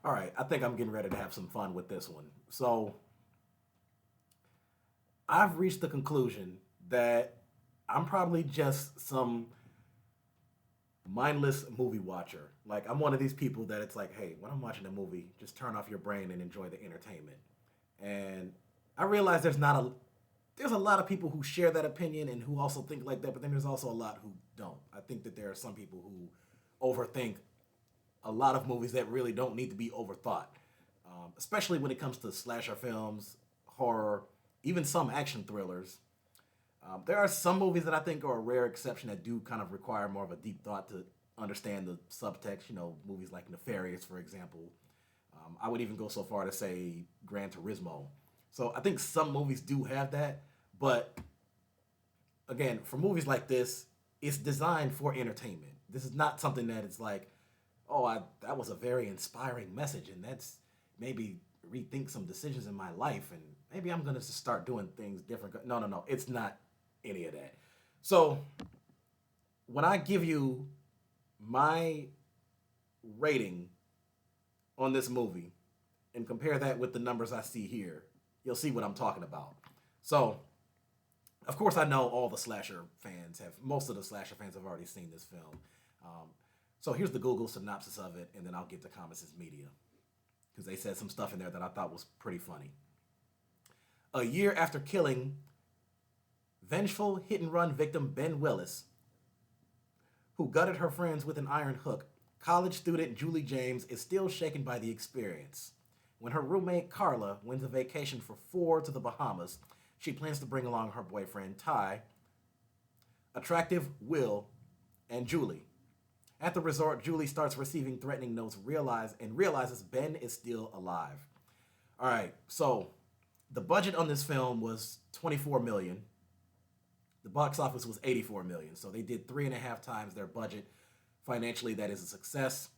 All right, I think I'm getting ready to have some fun with this one. So I've reached the conclusion that I'm probably just some mindless movie watcher. Like I'm one of these people that it's like, hey, when I'm watching a movie, just turn off your brain and enjoy the entertainment. And I realize there's a lot of people who share that opinion and who also think like that, but then there's also a lot who don't. I think that there are some people who overthink a lot of movies that really don't need to be overthought, especially when it comes to slasher films, horror, even some action thrillers. There are some movies that I think are a rare exception that do kind of require more of a deep thought to understand the subtext. You know, movies like Nefarious, for example. I would even go so far to say Gran Turismo. So I think some movies do have that, but again, for movies like this, it's designed for entertainment. This is not something that it's like, oh, that was a very inspiring message, and that's maybe rethink some decisions in my life, and maybe I'm gonna just start doing things different. No, no, no, it's not any of that. So when I give you my rating on this movie and compare that with the numbers I see here, you'll see what I'm talking about. So, of course, I know all the slasher fans have, most of the slasher fans have already seen this film. Um, so here's the Google synopsis of it, and then I'll get to Common Media because they said some stuff in there that I thought was pretty funny. A year after killing vengeful hit and run victim Ben Willis, who gutted her friends with an iron hook, college student Julie James is still shaken by the experience. When her roommate Carla wins a vacation for four to the Bahamas, she plans to bring along her boyfriend Ty, attractive Will, and Julie. At the resort, Julie starts receiving threatening notes and realizes Ben is still alive. All right, so the budget on this film was 24 million. The box office was 84 million. So they did 3.5 times their budget. Financially, that is a success.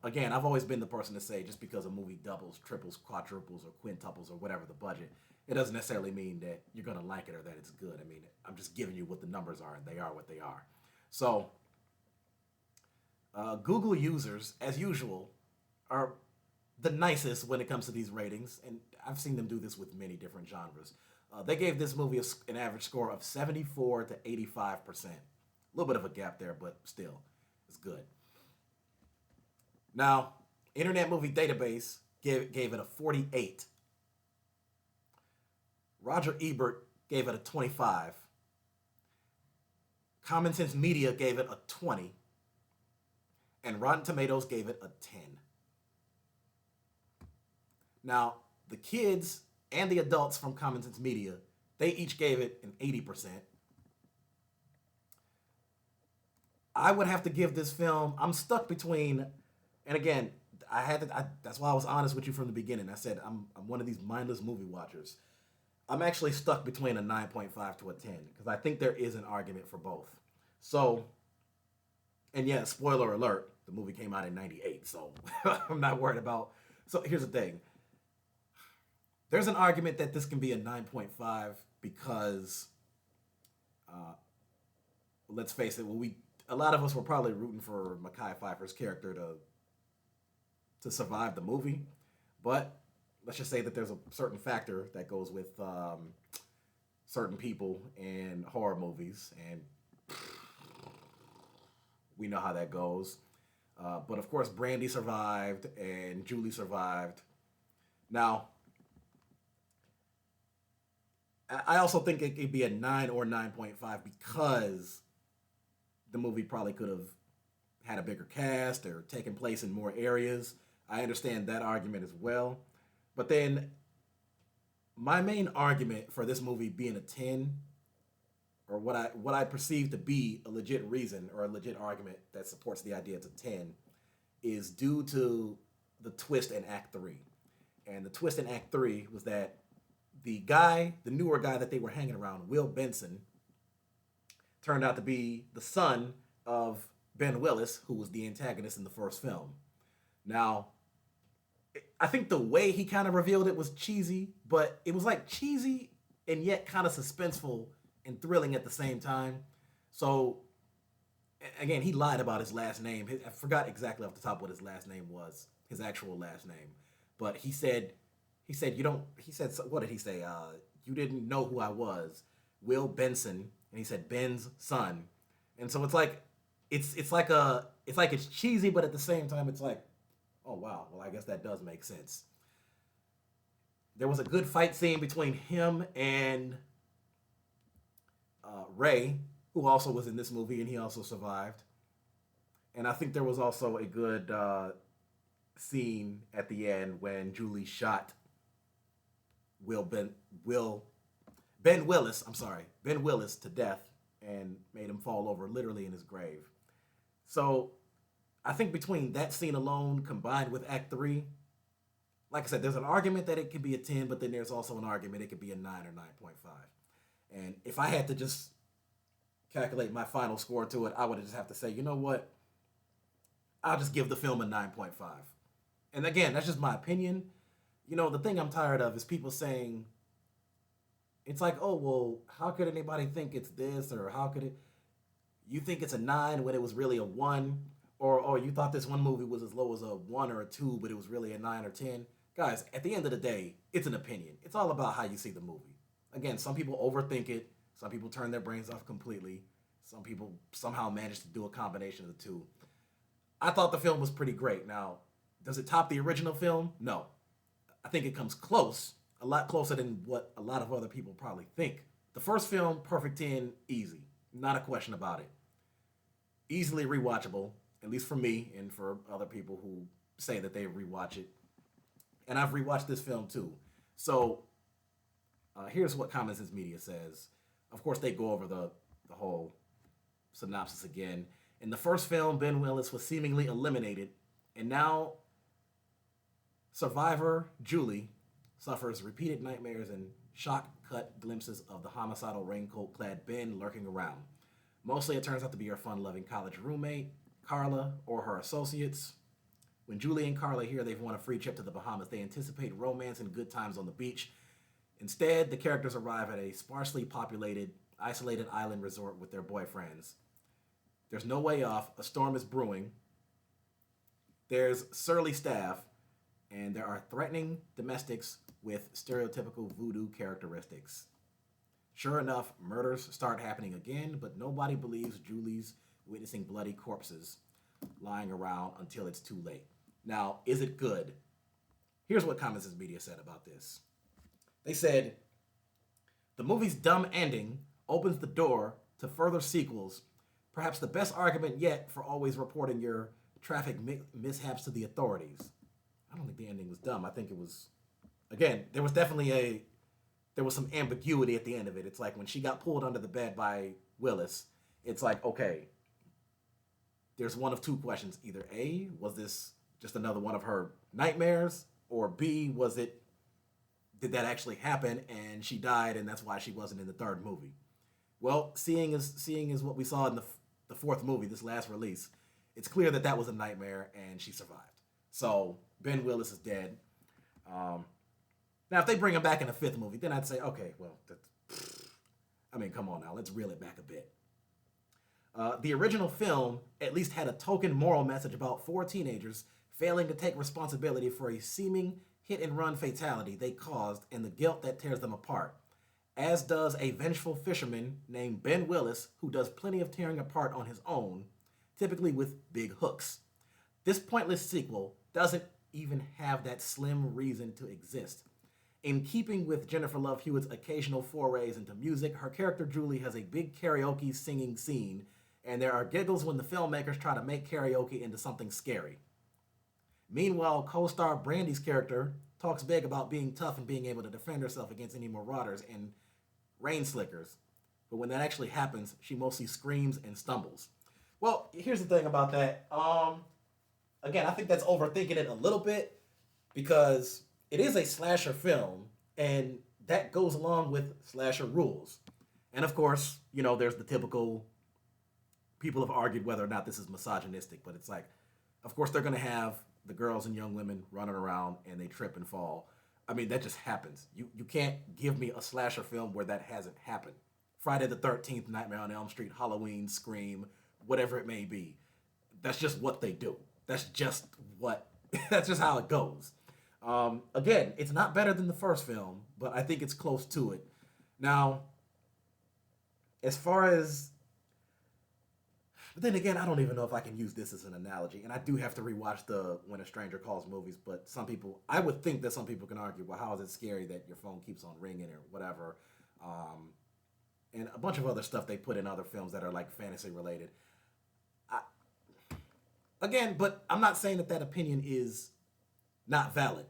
Again, I've always been the person to say just because a movie doubles, triples, quadruples, or quintuples, or whatever the budget, it doesn't necessarily mean that you're going to like it or that it's good. I mean, I'm just giving you what the numbers are, and they are what they are. So, Google users, as usual, are the nicest when it comes to these ratings, and I've seen them do this with many different genres. They gave this movie an average score of 74 to 85%. A little bit of a gap there, but still, it's good. Now, Internet Movie Database gave it a 48. Roger Ebert gave it a 25. Common Sense Media gave it a 20. And Rotten Tomatoes gave it a 10. Now, the kids and the adults from Common Sense Media, they each gave it an 80%. I would have to give this film, I'm stuck between, and again, that's why I was honest with you from the beginning. I said I'm one of these mindless movie watchers. I'm actually stuck between a 9.5 to a 10 because I think there is an argument for both. So, and yeah, spoiler alert, the movie came out in 98, so I'm not worried about. So here's the thing. There's an argument that this can be a 9.5 because, let's face it, a lot of us were probably rooting for Mekhi Phifer's character to survive the movie, but let's just say that there's a certain factor that goes with certain people in horror movies, and we know how that goes. But of course, Brandy survived and Julie survived. Now, I also think it could be a 9 or 9.5 because the movie probably could have had a bigger cast or taken place in more areas. I understand that argument as well. But then my main argument for this movie being a 10, or what I perceive to be a legit reason or a legit argument that supports the idea it's a 10, is due to the twist in Act 3. And the twist in Act 3 was that the newer guy that they were hanging around, Will Benson, turned out to be the son of Ben Willis, who was the antagonist in the first film. Now, I think the way he kind of revealed it was cheesy, but it was like cheesy and yet kind of suspenseful and thrilling at the same time. So again, he lied about his last name. I forgot exactly off the top what his last name was, his actual last name. But he said, you don't, he said, what did he say? You didn't know who I was. Will Benson. And he said, Ben's son. And so it's like, it's cheesy, but at the same time, it's like, oh, wow. Well, I guess that does make sense. There was a good fight scene between him and Ray, who also was in this movie, and he also survived. And I think there was also a good scene at the end when Julie shot Will Ben Will Ben Willis. I'm sorry, Ben Willis to death and made him fall over literally in his grave. So I think between that scene alone combined with Act Three, like I said, there's an argument that it could be a 10, but then there's also an argument it could be a 9 or 9.5. And if I had to just calculate my final score to it, I would just have to say, you know what? I'll just give the film a 9.5. And again, that's just my opinion. You know, the thing I'm tired of is people saying, it's like, oh, well, how could anybody think it's this? Or how could it, you think it's a 9 when it was really a 1? Or, oh, you thought this one movie was as low as a 1 or a 2, but it was really a 9 or 10. Guys, at the end of the day, it's an opinion. It's all about how you see the movie. Again, some people overthink it. Some people turn their brains off completely. Some people somehow manage to do a combination of the two. I thought the film was pretty great. Now, does it top the original film? No. I think it comes close, a lot closer than what a lot of other people probably think. The first film, perfect 10, easy. Not a question about it. Easily rewatchable, at least for me and for other people who say that they rewatch it. And I've rewatched this film too. So here's what Common Sense Media says. Of course, they go over the whole synopsis again. In the first film, Ben Willis was seemingly eliminated, and now survivor Julie suffers repeated nightmares and shock-cut glimpses of the homicidal raincoat-clad Ben lurking around. Mostly it turns out to be her fun-loving college roommate, Carla, or her associates. When Julie and Carla hear they've won a free trip to the Bahamas, they anticipate romance and good times on the beach. Instead, the characters arrive at a sparsely populated, isolated island resort with their boyfriends. There's no way off. A storm is brewing. There's surly staff, and there are threatening domestics with stereotypical voodoo characteristics. Sure enough, murders start happening again, but nobody believes Julie's witnessing bloody corpses lying around until it's too late. Now, is it good? Here's what Common Sense Media said about this. They said, the movie's dumb ending opens the door to further sequels, perhaps the best argument yet for always reporting your traffic mishaps to the authorities. I don't think the ending was dumb. I think it was, again, there was some ambiguity at the end of it. It's like when she got pulled under the bed by Willis, it's like, okay, there's one of two questions. Either A, was this just another one of her nightmares? Or B, did that actually happen and she died and that's why she wasn't in the third movie? Well, seeing as what we saw in the fourth movie, this last release, it's clear that that was a nightmare and she survived. So Ben Willis is dead. Now, if they bring him back in the fifth movie, then I'd say, okay, well, come on now, let's reel it back a bit. The original film at least had a token moral message about four teenagers failing to take responsibility for a seeming hit-and-run fatality they caused and the guilt that tears them apart, as does a vengeful fisherman named Ben Willis who does plenty of tearing apart on his own, typically with big hooks. This pointless sequel doesn't even have that slim reason to exist. In keeping with Jennifer Love Hewitt's occasional forays into music, her character Julie has a big karaoke singing scene, and there are giggles when the filmmakers try to make karaoke into something scary. Meanwhile, co-star Brandy's character talks big about being tough and being able to defend herself against any marauders and rain slickers. But when that actually happens, she mostly screams and stumbles. Well, here's the thing about that. Again, I think that's overthinking it a little bit because it is a slasher film, and that goes along with slasher rules. And of course, there's the typical, people have argued whether or not this is misogynistic, but it's like, of course they're going to have the girls and young women running around and they trip and fall. That just happens. You can't give me a slasher film where that hasn't happened. Friday the 13th, Nightmare on Elm Street, Halloween, Scream, whatever it may be. That's just what they do. That's just what. That's just how it goes. Again, it's not better than the first film, but I think it's close to it. Now, as far as, but then again, I don't even know if I can use this as an analogy, and I do have to rewatch the When a Stranger Calls movies. But some people, I would think that some people can argue, well, how is it scary that your phone keeps on ringing or whatever, and a bunch of other stuff they put in other films that are like fantasy related. I, Again, but I'm not saying that that opinion is not valid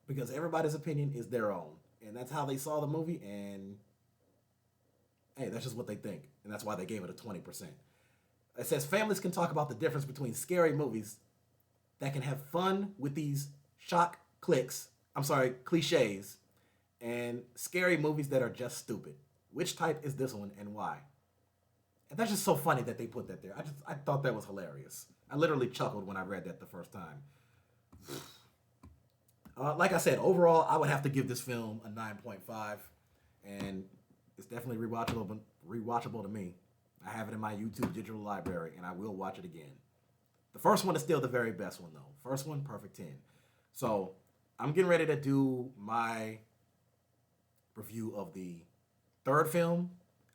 because everybody's opinion is their own, and that's how they saw the movie, and hey, that's just what they think, and that's why they gave it a 20%. It says families can talk about the difference between scary movies that can have fun with these cliches, and scary movies that are just stupid. Which type is this one and why? And that's just so funny that they put that there. I thought that was hilarious. I literally chuckled when I read that the first time. Like I said, overall, I would have to give this film a 9.5, and it's definitely rewatchable to me. I have it in my YouTube digital library, and I will watch it again. The first one is still the very best one, though. First one, perfect 10. So I'm getting ready to do my review of the third film.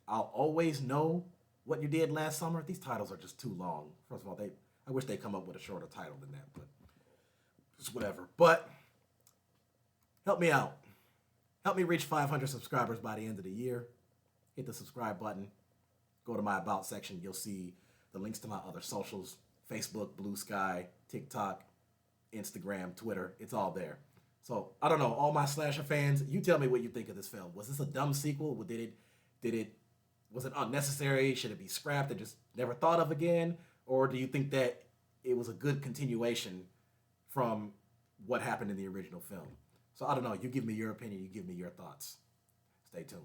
I'll always know what you did last summer. These titles are just too long. First of all, I wish they'd come up with a shorter title than that, but just whatever. But help me out. Help me reach 500 subscribers by the end of the year. Hit the subscribe button. Go to my About section. You'll see the links to my other socials. Facebook, Blue Sky, TikTok, Instagram, Twitter. It's all there. So, I don't know. All my slasher fans, you tell me what you think of this film. Was this a dumb sequel? Was it unnecessary? Should it be scrapped and just never thought of again? Or do you think that it was a good continuation from what happened in the original film? So, I don't know. You give me your opinion. You give me your thoughts. Stay tuned.